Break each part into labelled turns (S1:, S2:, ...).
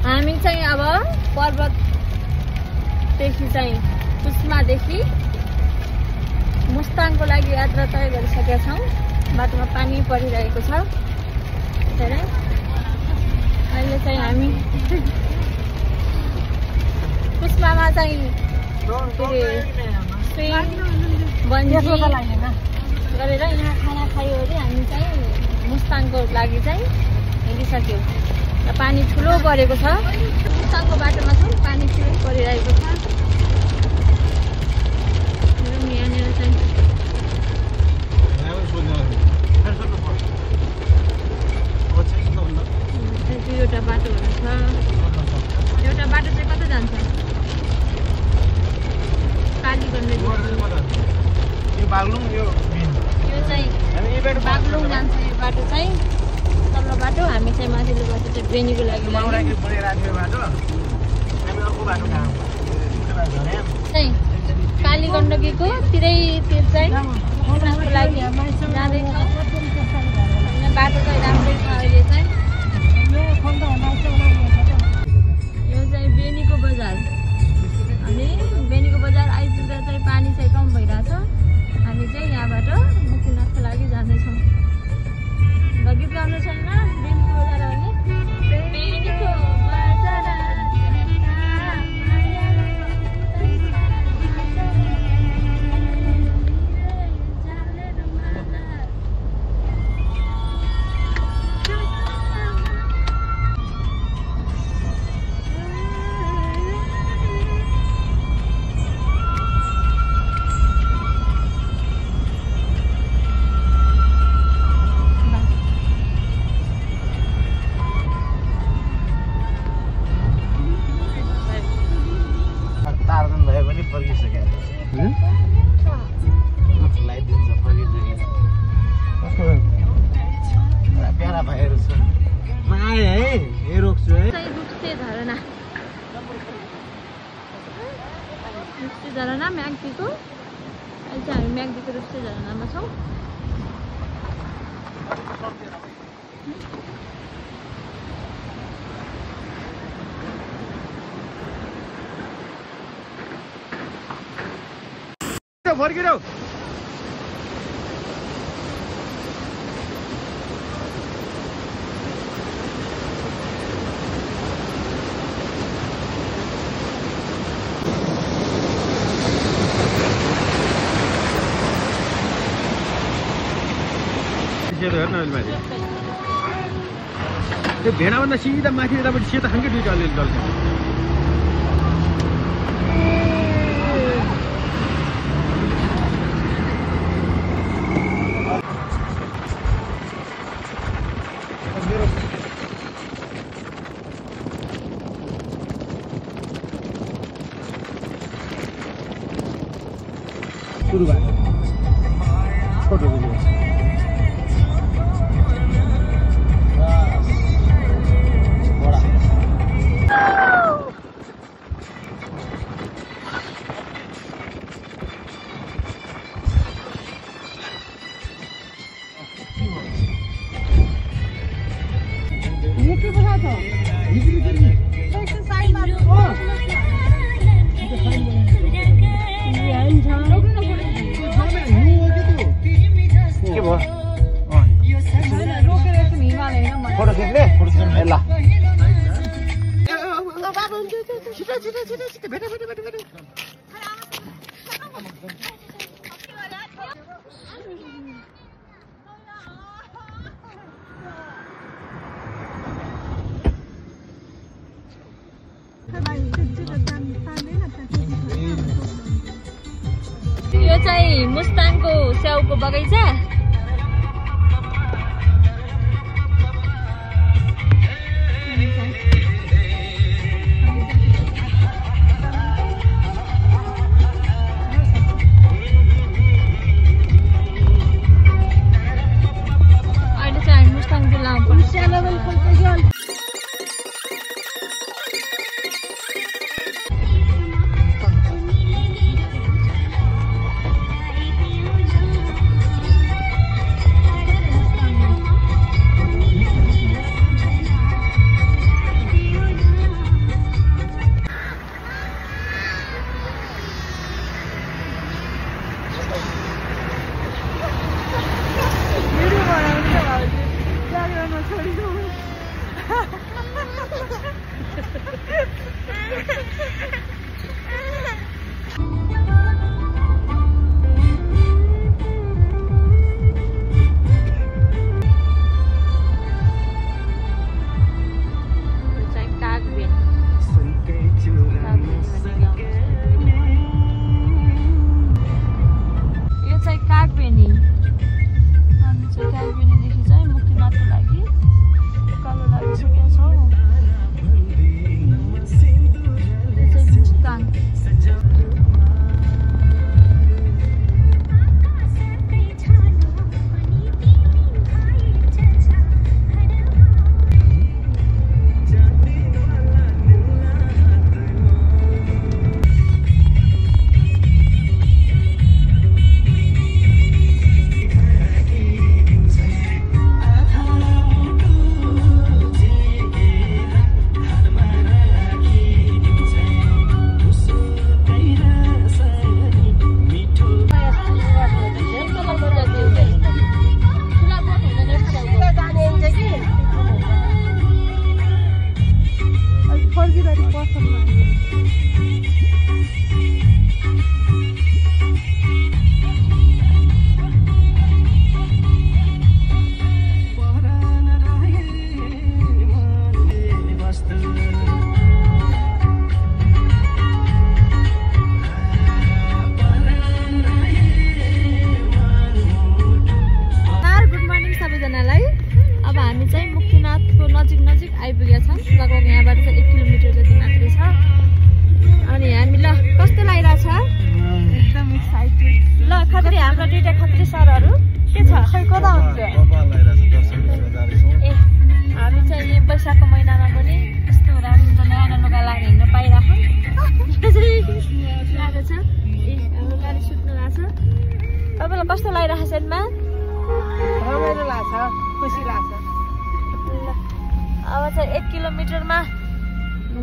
S1: हामी चाहिँ अब पर्वतदेखि चाहिँ कुस्मादेखि मुस्ताङको लागि यात्रा तय गरिसकेका छौँ। बाटोमा पानी परिरहेको छ धेरै। अहिले चाहिँ हामी कुस्मामा चाहिँ बन्जी गरेर यहाँ खाना खायो अरे हामी चाहिँ मुस्ताङको लागि चाहिँ हिँडिसक्यौँ। र पानी ठुलो परेको छ। मुस्ताङको बाटोमा छौँ, पानी ठुलो परिरहेको छ। यहाँनिर चाहिँ दुईवटा बाटोहरू छ। एउटा बाटो चाहिँ कता जान्छ? कालीगण्ड। यो चाहिँ बागलुङ जान्छ। यो बाटो चाहिँ तल्लो बाटो, हामी चाहिँ माथिल्लो बाटो चाहिँ बेनीको लागि चाहिँ कालीगण्डकीको तिरैतिर चाहिँ मुस्ताङको लागि जाँदैछौँ। बाटो चाहिँ राम्रै छ। अहिले चाहिँ यो चाहिँ बेनीको बजार। अनि बेनीको बजार आइपुग्दा चाहिँ पानी चाहिँ कम भइरहेछ। हामी चाहिँ यहाँबाट मुक्तिनाथको लागि जाँदैछौँ। गीत गाउनु छैन? बेनीको बजार आउने बेनीको बजार झरना म्याग्दीको। अहिले चाहिँ हामी म्याग्दीको रुप्से झरनामा छौँ।
S2: फर्किरौ त्यो भेडाभन्दा सिधा माथि यतापट्टि सेतो खालकै दुईटा अलिअलि डल्छ। सुरु भयो छोटो भिडियो। फोटो खिच्ने ल
S1: यो चाहिँ मुस्ताङको स्याउको बगैँचा। अहिले चाहिँ हामी मुस्ताङ जिल्लामा पर्छ।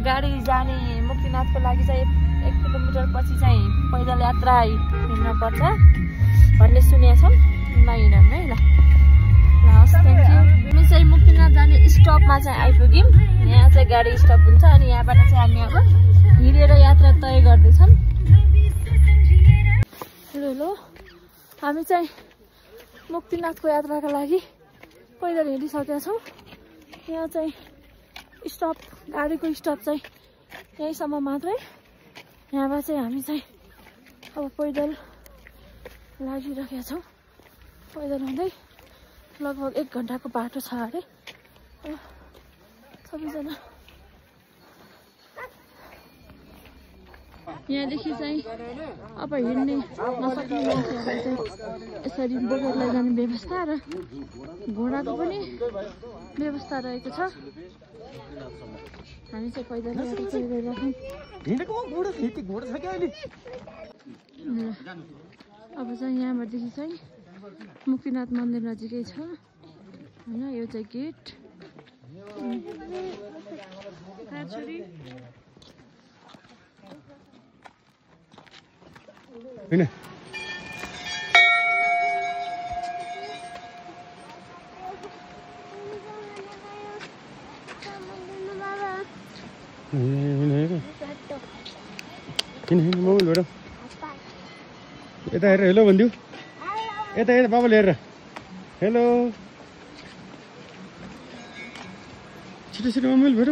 S1: गाडी जाने मुक्तिनाथको लागि चाहिँ 1 किलोमिटर पछि चाहिँ पैदल यात्रा हिँड्नुपर्छ भन्ने सुनेका छौँ। नहिँडौँ है ल। हस् थ्याङ्क यू। हामी चाहिँ मुक्तिनाथ जाने स्टपमा चाहिँ आइपुग्यौँ। यहाँ चाहिँ गाडी स्टप हुन्छ अनि यहाँबाट चाहिँ हामी अब हिँडेर यात्रा तय गर्दैछौँ। हेलो हामी चाहिँ मुक्तिनाथको यात्राका लागि पैदल हिँडिसकेका छौँ। यहाँ चाहिँ स्टप गाडीको स्टप चाहिँ यहीँसम्म मात्रै। यहाँबाट चाहिँ हामी चाहिँ अब पैदल लागिरहेका छौँ। पैदल हुँदै लगभग 1 घन्टाको बाटो छ अरे। सबैजना यहाँदेखि चाहिँ अब हिँड्ने नसक्ने मान्छेहरूलाई चाहिँ यसरी बोकेर लैजाने व्यवस्था र घोडाको पनि व्यवस्था रहेको छ। हामी चाहिँ पैदल अब चाहिँ यहाँबाटदेखि चाहिँ मुक्तिनाथ मन्दिर नजिकै छ होइन। यो चाहिँ गेट
S2: हैन मोबाइल भेट यता हेर हेलो भनिदिऊ। यता हेर बाबाले हेरेर हेलो छिटो छिटो मोबाइल भेट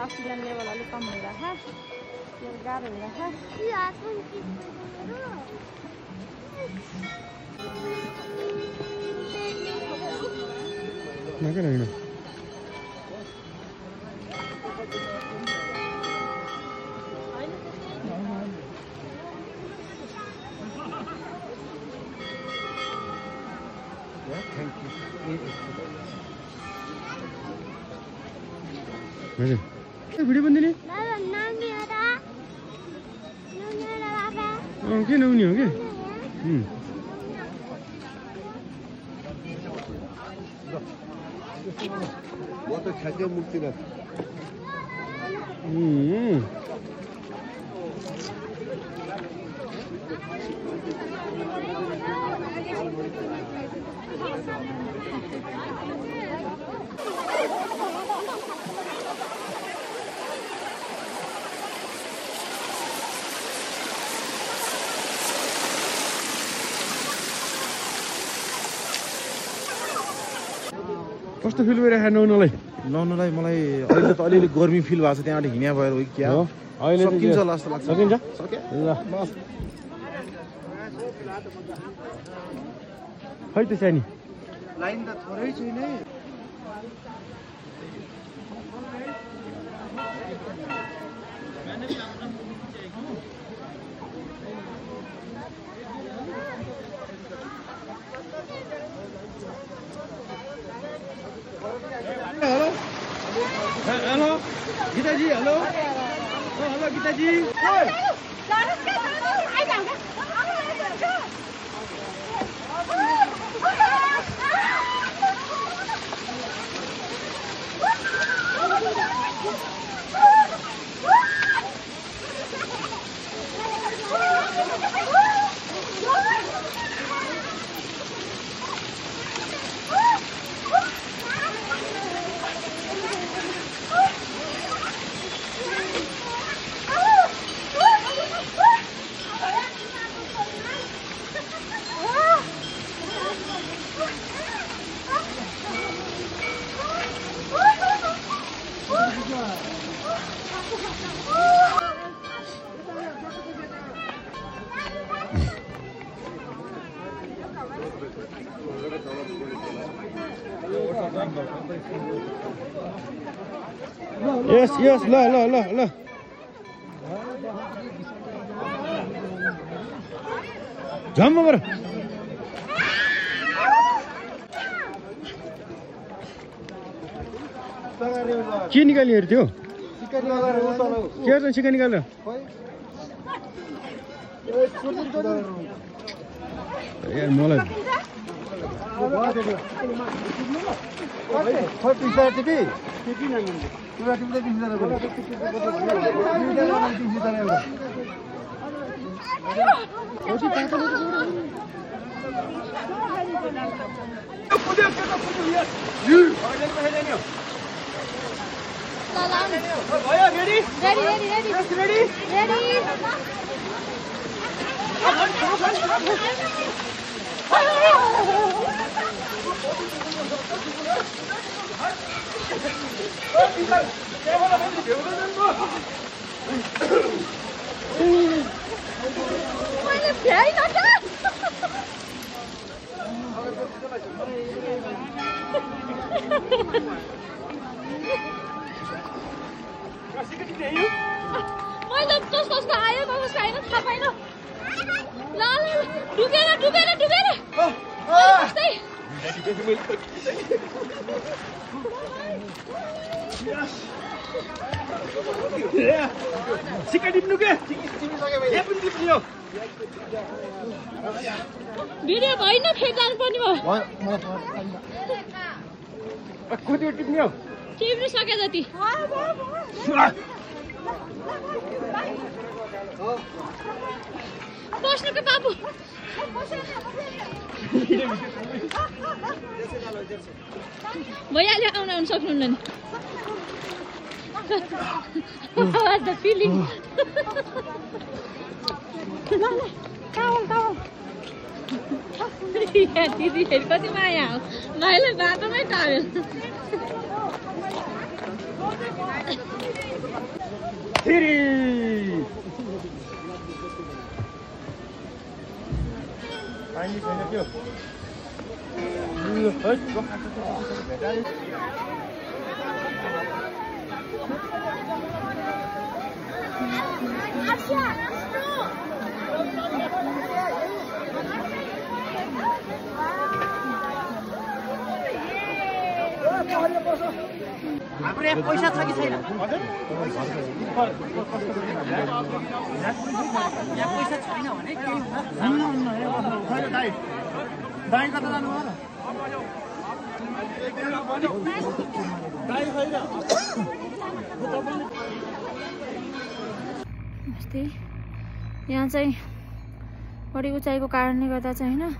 S1: अक्सिजन लेभल अलिक कम भइरहेको गाह्रो भइरहेको
S2: भिडियो बन्दिने के नहुने हो कि
S3: म त ठ्याक्कै मुक्तिनाथ
S2: कस्तो फिल भइरहेको नुहाउनलाई?
S3: नुहाउनलाई मलाई अहिले त अलिअलि गर्मी फिल भएको छ। त्यहाँबाट हिँड्या भएर हो कि क्या
S2: हो? अहिले
S3: सकिन्छ होला जस्तो लाग्छ।
S2: सकिन्छ?
S3: सक्यो
S2: ल खै त सानी
S3: लाइन त थोरै छैन।
S2: Hello गीताजी hello hello गीताजी Yes, yes, lah. झम्म बर के निकालिहरू थियो के गर्छ सिक्का निकालेर यार मलाई सिक्का टिप्नु के
S1: भिडियो भएन फेरि जानु पर्ने भयो
S2: कति टिप्ने हो
S1: टिप्नु सके जति बस्नुको बाबु भइहाल्यो आउन आउनु सक्नुहुन्न नि the feeling दिदीहरू कति माया हो भाइलाई बाटोमै टावेल
S2: पानी छैन त्यो
S4: हाम्रो यहाँ पैसा छ कि छैन यहाँ पैसा छैन भने दाइ कता जानु हो
S1: अस्ति यहाँ चाहिँ बढी उचाइको कारणले गर्दा चाहिँ होइन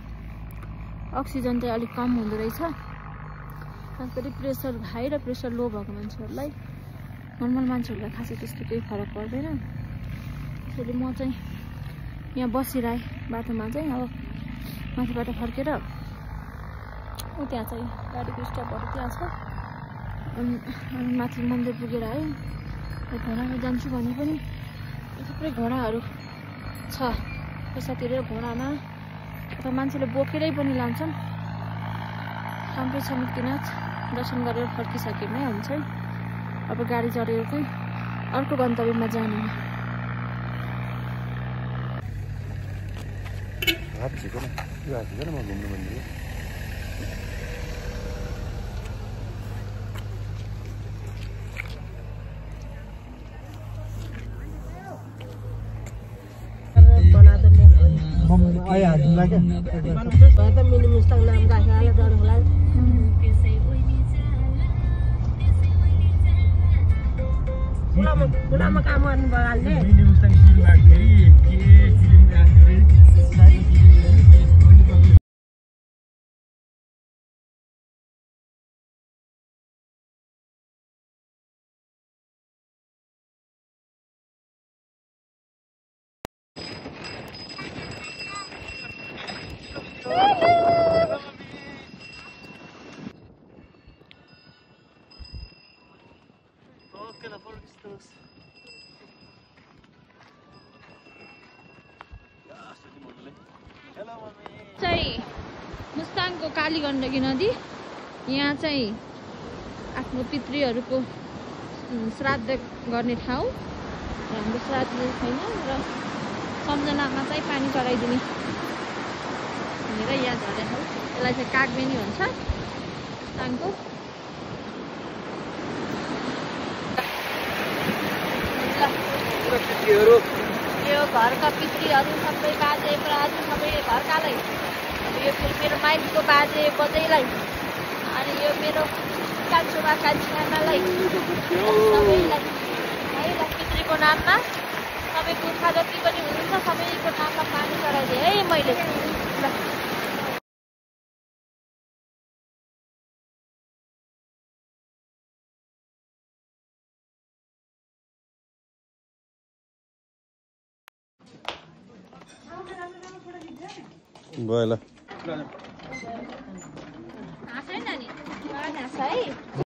S1: अक्सिजन चाहिँ अलिक कम हुँदो रहेछ खास गरी प्रेसर हाई र प्रेसर लो भएको मान्छेहरूलाई नर्मल मान्छेहरूलाई खासै त्यस्तो केही फरक पर्दैन त्यसैले म चाहिँ यहाँ बसिरहेँ बाटोमा चाहिँ अब माथिबाट फर्केर त्यहाँ चाहिँ गाडीको स्टपहरू त्यहाँ छ अनि माथि मन्दिर पुगेर आयो घोडामा जान्छु भने पनि थुप्रै घोडाहरू छ पैसातिर घोडामा अथवा मान्छेले बोकेरै पनि लान्छन् काम्पे छ मुक्तिनाथ दर्शन गरेर फर्किसकेमै हुन्छ अब गाडी चढेर चाहिँ अर्को गन्तव्यमा जाने
S4: पुलामा काम गर्नु भइहाल्ने
S1: चाहिँ मुस्ताङको काली गण्डकी नदी यहाँ चाहिँ आफ्नो पितृहरूको श्राद्ध गर्ने ठाउँ हाम्रो श्राद्ध छैन र सम्झनामा चाहिँ पानी चढाइदिने सबै यहाँ झरेको छ यसलाई चाहिँ कागबेनी भन्छ टाङको यो घरका पितृहरू सबै बाजे बराजु सबै घरकालाई यो फेरि मेरो माइतीको बाजे बजैलाई अनि यो मेरो कान्छोमा कान्छी आमालाई सबैलाई है पितृको नाममा सबै पुर्खा जति पनि हुनुहुन्छ सबैको नाममा पानी चढाइदिएँ है मैले ल
S2: भयो ल
S1: हाँस है नानी हाँस है